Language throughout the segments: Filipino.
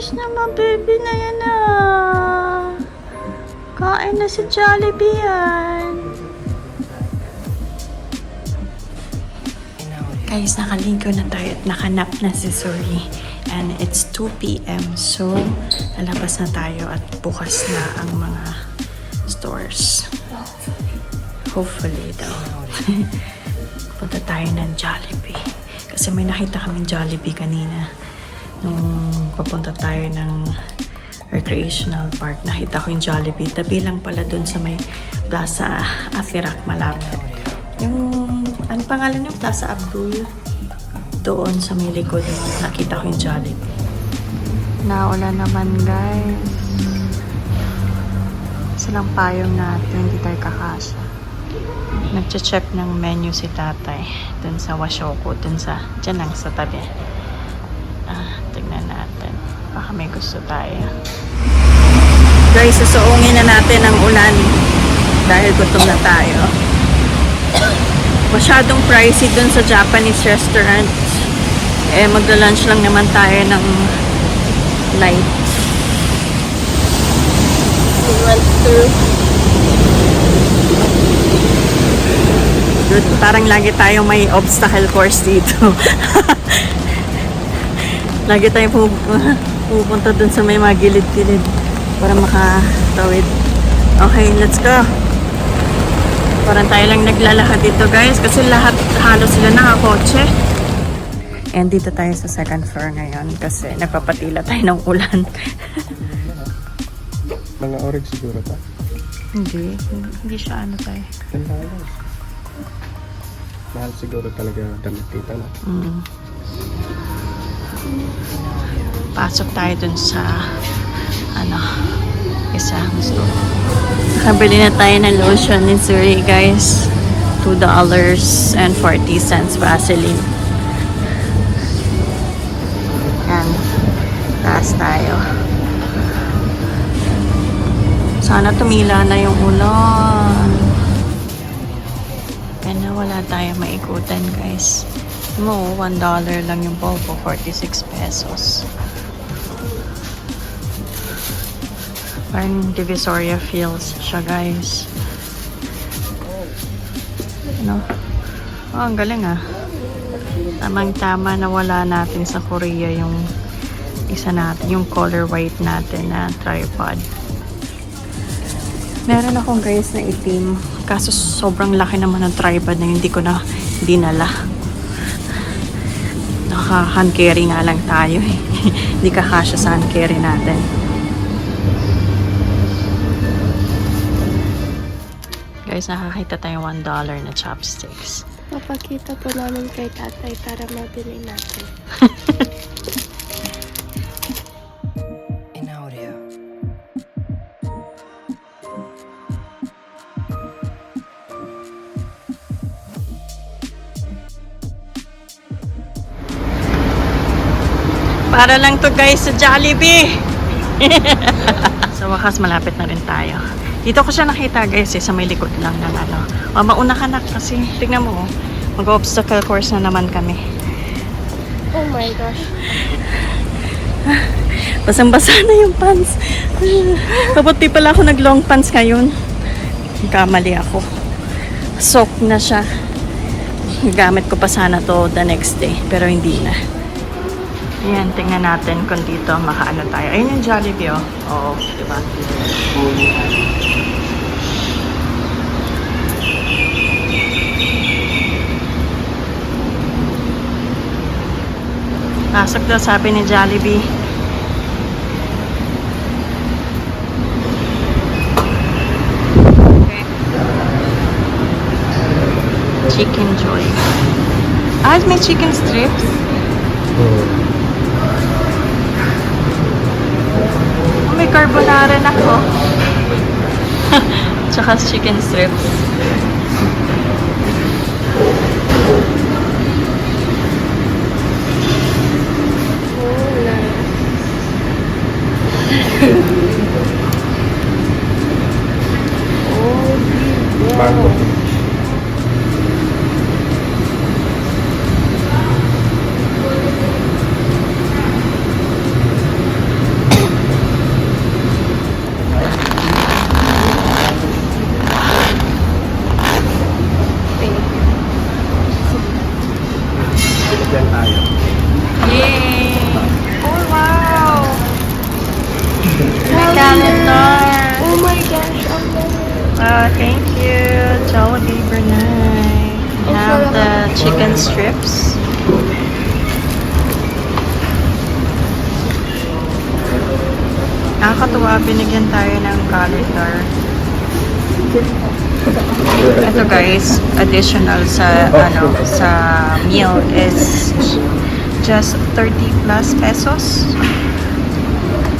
Bilis naman, baby na yan ah. Kain na si Jollibee yan. Guys, nakaligo na tayo at nakanap na si Suri. And it's 2 p.m. So, lalabas na tayo at bukas na ang mga stores. Hopefully daw. Punta tayo ng Jollibee. Kasi may nakita kaming Jollibee kanina. Nung papunta tayo ng recreational park, nakita ko yung Jollibee. Tabi lang pala dun sa may Plaza Afirak malapit. Yung, ano pangalan yung Plaza Abdul? Doon sa may likod, nakita ko yung Jollibee. Naulan naman guys. Silang payong natin, hindi tayo kakasya. Nagche-check ng menu si tatay dun sa Washoko, dyan lang sa tabi. Tignan natin. Baka may gusto tayo. Guys, susuungin na natin ang ulan dahil gutom na tayo. Masyadong pricey dun sa Japanese restaurant. Magla-lunch lang naman tayo ng light. Parang lagi tayong may obstacle course dito. Lagi tayong pupunta dun sa may mga gilid-gilid para makatawid. Okay, let's go. Parang tayo lang naglalakad dito guys kasi lahat halos sila nakakotse. And dito tayo sa second floor ngayon kasi nagpapatila tayo ng ulan. Mga orange siguro pa? Hindi siya ano tayo. Mahal siguro talaga damit dito na. Pasok tayo dun sa isa gusto. Nakabili na tayo ng lotion ni Suri guys. $2.40 Vaseline. Yan. Taas tayo. Sana tumila na yung ulan. Kaya wala tayo maikutan guys. Mo, $1 lang yung bobo, 46 pesos. Parang Divisoria feels siya guys. Ano? Oh, ang galing ah. Tamang-tama na wala natin sa Korea yung isa natin, yung color white natin na tripod. Meron akong guys na itim. Kaso sobrang laki naman ng tripod na hindi ko na dinala. Naka-hand carry nga lang tayo eh. Hindi kakasya sa hand carry natin. Guys, nakakita tayong $1 na chopsticks. Papakita po namin kay tatay para mabili natin. In audio. Para lang to guys sa Jollibee. Sa wakas malapit na rin tayo. Dito ko siya nakita guys sa may likod lang ng ano. Mauna ka na kasi tignan mo mag-obstacle course na naman kami. Oh my gosh. Basang-basa na yung pants. Kabuti pala ako nag-long pants ngayon. Kamali ako. Soak na siya. Gamit ko pa sana to the next day pero hindi na. Ayan, tingnan natin kung dito makaano tayo. Ayun yung Jollibee oh. Oo, diba? Pasok daw sabi ni Jollibee. Okay. Chicken Joy. May chicken strips. May carbonara na ko. Tsaka chicken strips. Mango. Thank you, Jollibee Brunei. We have the chicken strips. Nakakatuwa, binigyan tayo ng cauliflower. Ito guys, additional sa sa meal is just 30 plus pesos.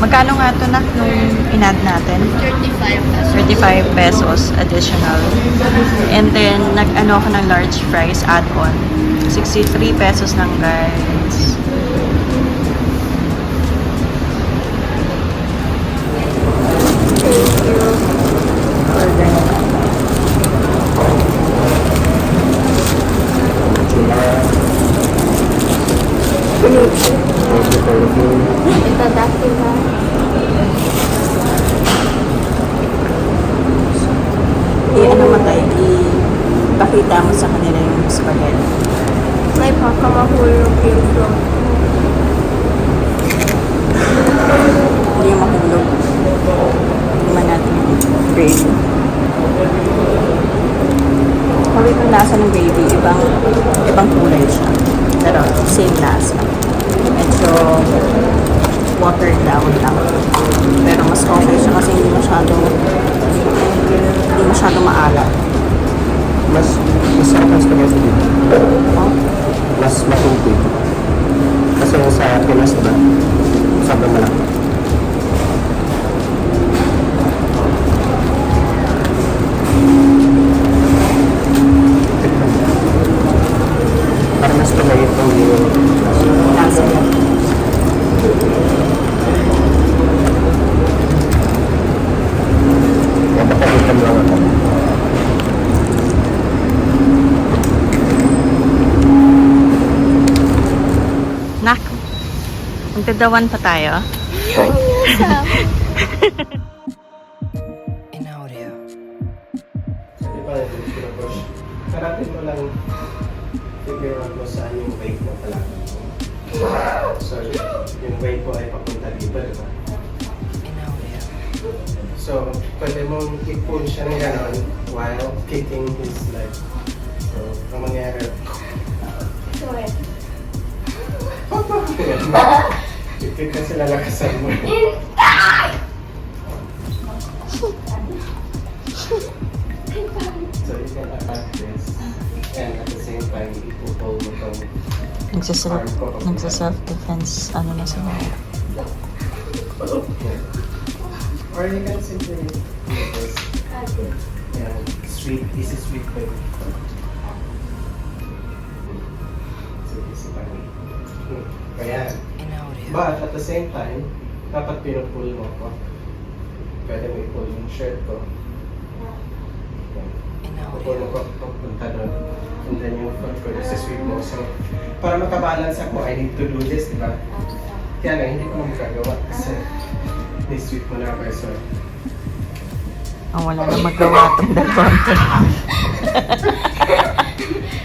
Magkano nga ito na nung in-add natin? 35 pesos additional. And then, nag-ano ako ng large fries add-on. 63 pesos lang guys. Ito dati ba? Ano mo tayo, ipakita mo sa kanila yung spaghetti. May pakamahulog yung float. Hindi yung mahulog. Tingnan natin yung gravy. Sabi kong lasa ng gravy, ibang kulay siya. Pero same lasa. Medyo watered down lang. Pero mas okay siya kasi hindi masyado maalat. Mas ang spaghetti dito. Oh? Mas matubig. Kasi yung sa Pinas, diba? Sobrang malaki. Parang mas tumayit ng yung Lasa niya. napakalitan lang ako. Nak, magdadawan pa tayo. In audio. Di ba, push? Karapin mo lang figure out mo saan yung weight mo pala. So, yung weight mo ay papunta dito, di ba? In audio. So, pwede mong i-pull siya ng gano'n while kicking his leg. So, ang mangyari, i-kick ka sila lakasan mo. So, you can attack this and at the same time, ipupull mo itong Nagsa-self-defense, ano na sila. or you can simply do this. Yeah, easy sweep way. So, easy pa rin. Ayan. In audio. But at the same time, dapat pinupull mo ko. Pwede mo i-pull yung shirt ko. In Pupull mo audio. ko papunta doon. And then yung front ko, sweep mo. So, para makabalance ako, I need to do this, di ba? Kaya lang, hindi ko na magagawa kasi ni-sweep mo na ako. So, Wala na magawa itong dalawang to.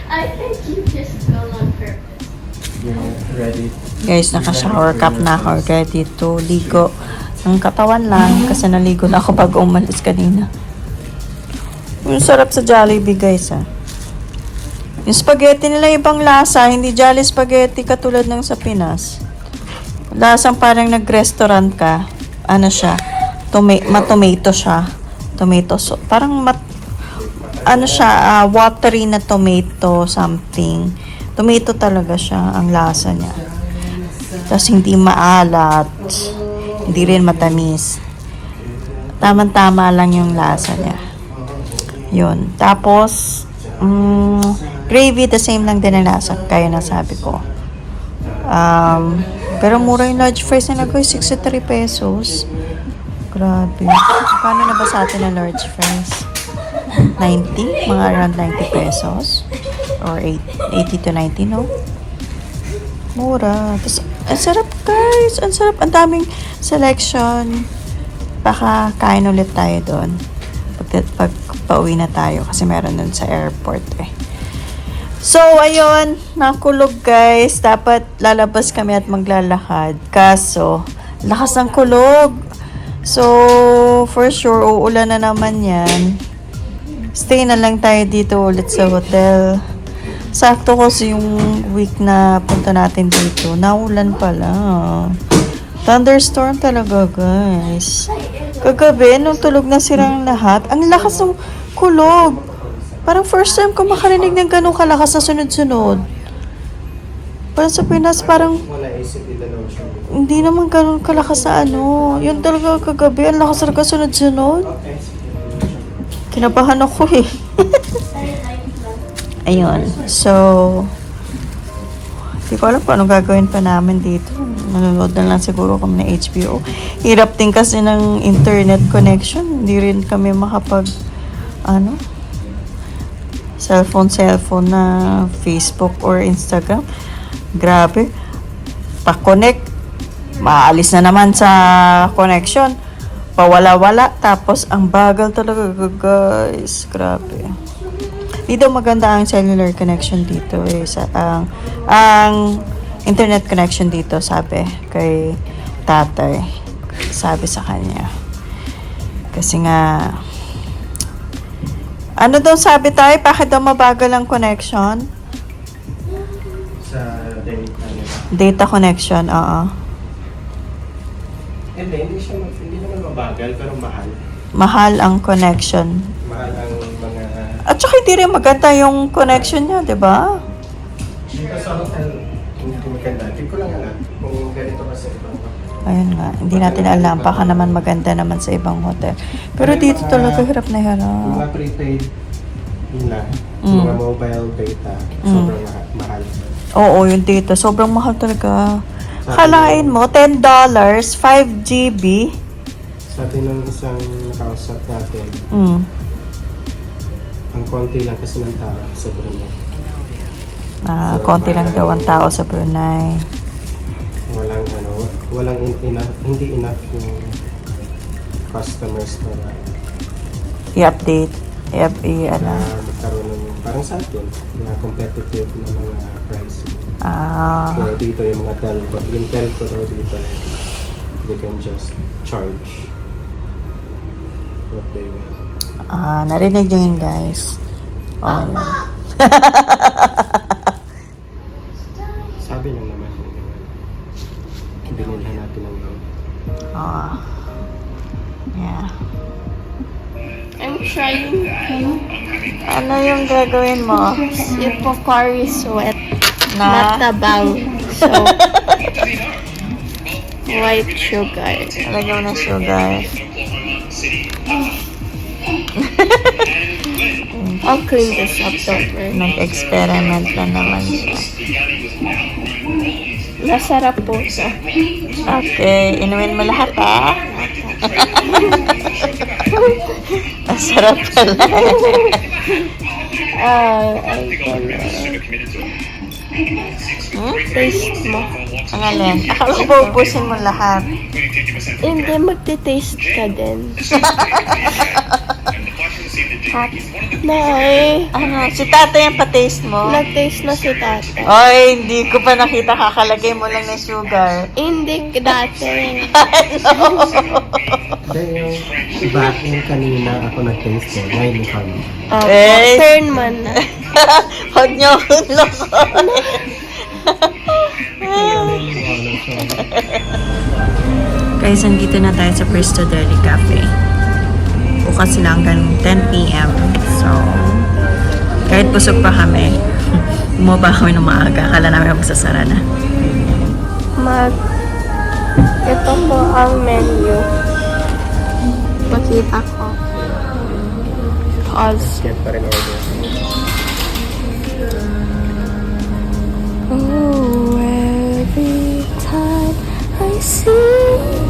I think you just fell on purpose. you know, ready. Guys, naka-shower cap na ako. Ready to ligo. Ang katawan lang kasi naligo na ako bago umalis kanina. Yung sarap sa Jollibee guys ah. Yung spaghetti nila ibang lasa. Hindi Jolly spaghetti katulad ng sa Pinas. Lasang parang nag-restaurant ka. Ano siya? Tomato siya. Tomato sauce. Parang ano siya, watery na tomato something. Tomato talaga siya, ang lasa niya. Tapos hindi maalat. Hindi rin matamis. Tama-tama lang yung lasa niya. Yun. Tapos, gravy, the same lang din ang lasa. Kaya nasabi ko. Pero mura yung large fries na nag 63 pesos. Grabe. Paano na ba sa atin ang large fries? 90? Mga around 90 pesos? Or 80 to 90, no? Mura. Tapos, ang sarap guys. Ang sarap. Ang daming selection. Baka kain ulit tayo doon. Pag pauwi na tayo. Kasi meron doon sa airport eh. So, ayun. Nakulog guys. Dapat lalabas kami at maglalakad. Kaso, lakas ng kulog. So, for sure, uulan na naman yan. stay na lang tayo dito ulit sa hotel. Sakto kasi yung week na punta natin dito. Naulan pala. Thunderstorm talaga, guys. Kagabi, nung tulog na silang lahat, ang lakas ng kulog. Parang first time ko makarinig ng ganun kalakas na sunod-sunod. Parang sa Pinas, parang Wala isip nila daw siya. hindi naman ganun kalakas na ano. Yun talaga kagabi, ang lakas talaga sunod-sunod. Okay. Kinabahan ako eh. Ayun. So, hindi ko alam kung anong gagawin pa namin dito. Nanonood na lang siguro kami ng HBO. Hirap din kasi ng internet connection. Hindi rin kami makapag, cellphone na Facebook or Instagram. Grabe. Pa-connect. Maalis na naman sa connection. Pawala-wala. Tapos, ang bagal talaga, guys. Grabe. Dito maganda ang cellular connection dito. Ang internet connection dito, sabi kay tatay. Sabi sa kanya. Kasi nga, ano daw sabi tayo? Bakit daw mabagal ang connection? Sa data nila. Data connection, oo. Hindi naman mabagal, pero mahal. Mahal ang connection. Mahal ang mga... At saka hindi rin maganda yung connection niya, di ba? Dito sa hotel, hindi maganda. Hindi ko lang alam kung ganito kasi ibang Ayun nga, hindi natin alam. Baka naman maganda naman sa ibang hotel. Pero dito talaga hirap na Yung hirap. mga prepaid nila, Mm. mga mobile data, Mm. sobrang mahal. Oo, yung dito. Sobrang mahal talaga. Sabi Kalain mo, $10, 5 GB. Sabi ng isang nakausap natin, Mm. ang konti lang kasi ng tao sa Brunei. Konti lang daw ang tao sa Brunei. Walang hindi enough yung customers para I-update. magkaroon ng parang sa atin, na competitive na mga pricing. So dito yung mga telco, dito, they can just charge what they want. Narinig nyo yun, guys. Oh, yun. Sabi lang naman binilhan natin ng loan. Yeah. I'm trying Ano yung gagawin mo? Ipocari sweat. Na? Not the bang. So, white sugar. Lagyan mo na sugar. I'll clean this up, don't worry. Nag-experiment lang naman siya. Masarap po siya. Okay, inumin mo lahat, ha? Masarap pala. I don't know. Taste mo. Ang alin? Akala ko paubusin mo lahat. Hindi, magte-taste ka din. Hot. Nay, Ano, si tatay yung pa-taste mo? nag-taste na si tata. Oy, hindi ko pa nakita. Kakalagay mo lang ng sugar. Hindi dati. Then yung yung kanina ako nag-taste ko, ngayon ikaw. Eh. Turn man na. Huwag niyo akong lokohin. Guys, nandito na tayo sa Bristol Deli Cafe. Bukas sila hanggang 10 p.m. So, kahit busog pa kami, bumaba kami ng maaga. Akala namin magsasara na. Ito po ang menu. Pakita ko. Pause. Get pa rin order. Oh, every time I see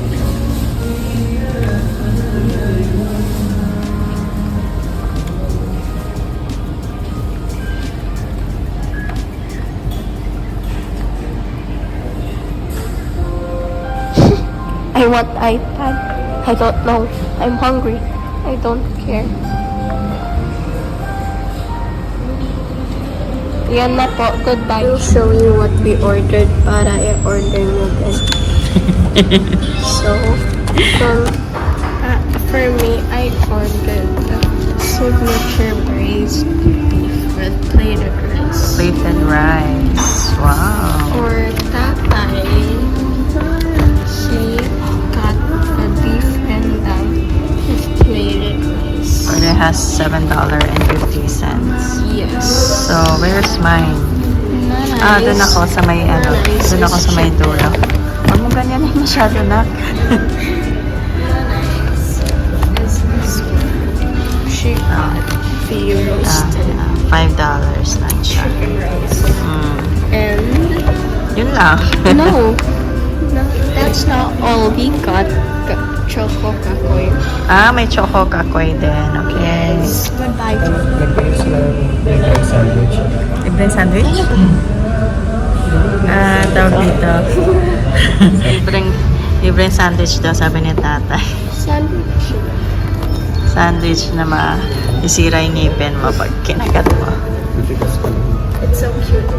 I want iPad. I don't know. I'm hungry. I don't care. Yan na po. Goodbye. I'll show you what we ordered para i-order mo din. So, for me, I ordered signature braised beef with plated rice. Plated rice. Wow. Or tatay, he got the beef rendang with plated rice. Or it has $7.50. Yes. So, where's mine? Nice. Ah, doon ako sa may ano. Nice. Doon ako sa may dulo. Huwag mo ganyan eh, masyado na. Nice. This is she got the roasted $5 lang siya. chicken rice. And Yun lang. no, that's not all we got. Choco kakoy. May choco kakoy din. Okay. Goodbye. Nag-ayos lang yung sandwich. Libreng sandwich? Tawag dito. libreng sandwich daw, sabi ni tatay. Sandwich. Sandwich na isira yung ngipin mo pag kinagat mo. It's so cute.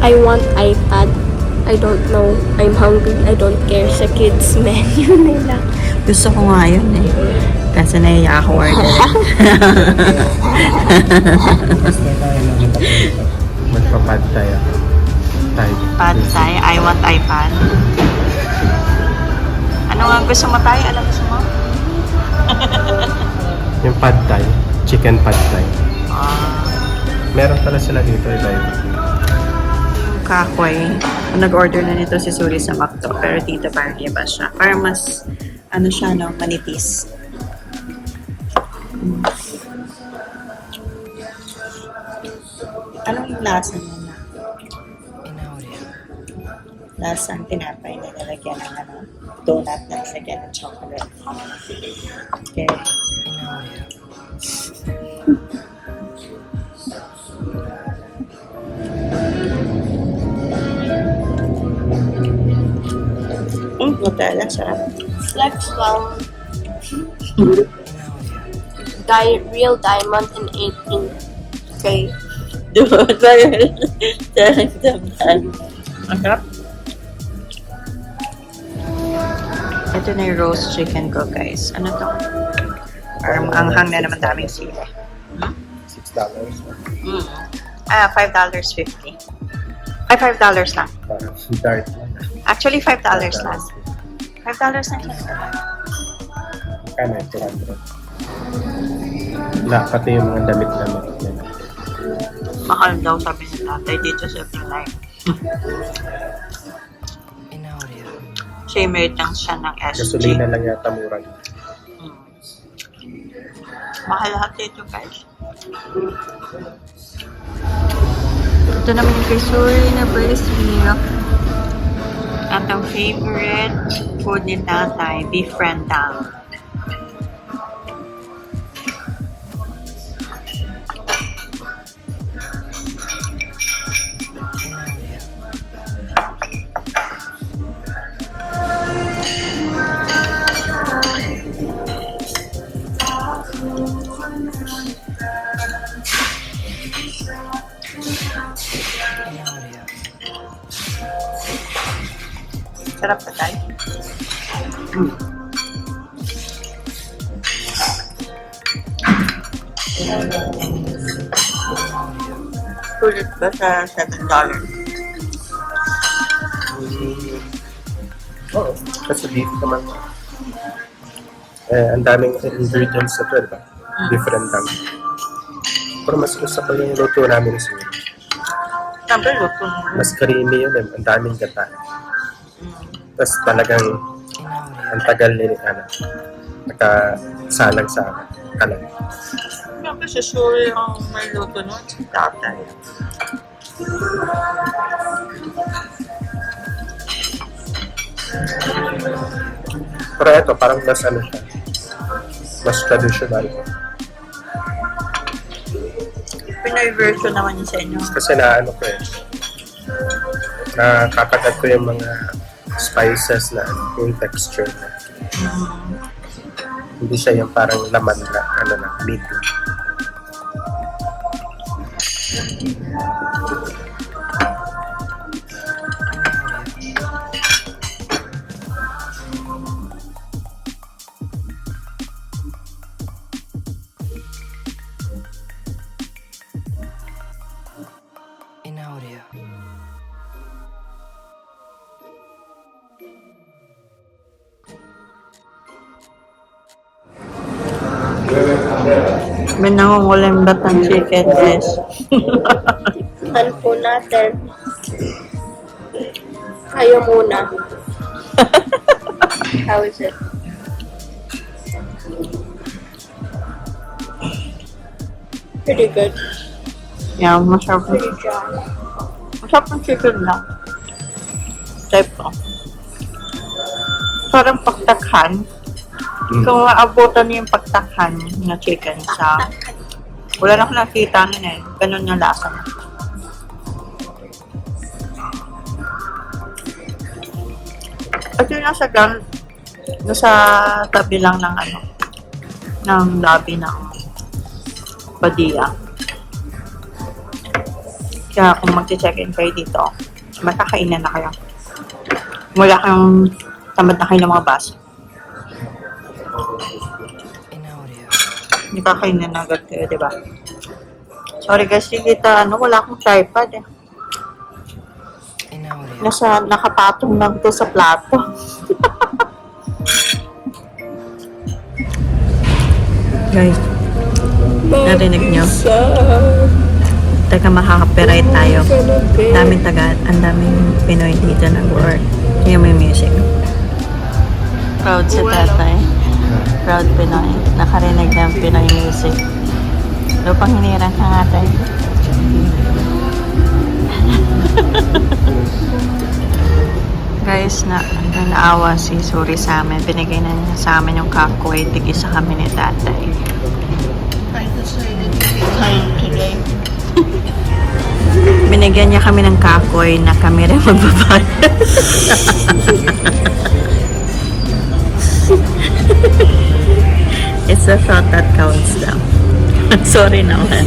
I want iPad. I don't know. I'm hungry. I don't care sa kids menu nila. Gusto ko nga yun eh. Kasi naiya ako order. Magpapad tayo. Pad Thai. I want iPad. Ano nga gusto mo tayo? Ano gusto mo? Yung pad thai. Chicken pad thai. Ah, Meron pala sila dito. Iba-iba. kakoy. Nag-order na nito si Suri sa Macdo. Pero dito parang iba siya. Parang mas, ano siya, no? Manipis. Anong lasa niya na? In audio. Lasang tinapay na nilagyan ng ano, donut na nilagyan ng chocolate. Okay. In audio. Nutella, sarap. Flex well. In audio. Real diamond in 18K. Dude, ang sarap. Ito na yung roast chicken ko, guys. Ano to? Parang anghang na naman daming sili. $6. $5.50. Ay, $5 lang. Parang dart. Actually, $5 lang. $5 lang siya. Kaya 200. Na, pati yung mga damit-damit. Mahal daw, sabi ni tatay dito sa Brunei. In audio. Siya made lang siya ng SG. Gasolina lang yata mura. Mahal lahat dito, guys. Ito naman yung kay Suri na braised beef. At ang favorite food ni tatay, beef rendang. In audio. In audio. Sarap pa tayo. Sulit ba sa $7? Oo. Kasi beef naman. Ang daming ingredients na ito, diba? Different lang. Pero mas gusto ko yung luto namin sa Siyempre, luto mo. mas creamy yun eh. Ang daming gata. Tapos talagang In audio. ang tagal ni nakasalang sa kalan. Siyempre, si Suri ang may luto nun. Si tatay. Pero ito, parang mas ano siya. Mas traditional. Pinoy version naman yun sa inyo. Kasi na ano ko eh. Nakakagat ko yung mga spices na yung texture na. Hindi siya yung parang laman na ano na, meat. May nangungulimbat ng chicken, sis. Ano po natin? Kayo muna. How is it? Pretty good. Yeah, masarap. Pretty dry. Masarap ng chicken lang. Type ko. Parang pagtakhan. Kung maabutan niyo yung pagtakhan na chicken sa... Wala na akong nakita nun eh. Ganun yung lasa na. At yun nasa tabi lang ng ano, ng lobby ng Padilla. Kaya kung mag-check-in kayo dito, makakainan na kayo. Wala kang tamad na kayo ng mga bus. Inaudio. Hindi kakainin na agad kayo, diba? Sorry guys, hindi wala akong tripod eh. Inaudio. Nakapatong lang to sa plato. Guys, narinig nyo? Taga makaka-copyright tayo. Ang daming Pinoy dito nag-work. Yung may music. Proud si tatay. Proud Pinoy. Nakarinig ng Pinoy music. Lupang hinirang ka nga tayo. Guys, naawa si Suri sa amin. Binigay na niya sa amin yung kakoy. Tig-isa kami ni tatay. Binigyan niya kami ng kakoy na kami rin magbabayad. It's a thought that counts lang. Sorry naman.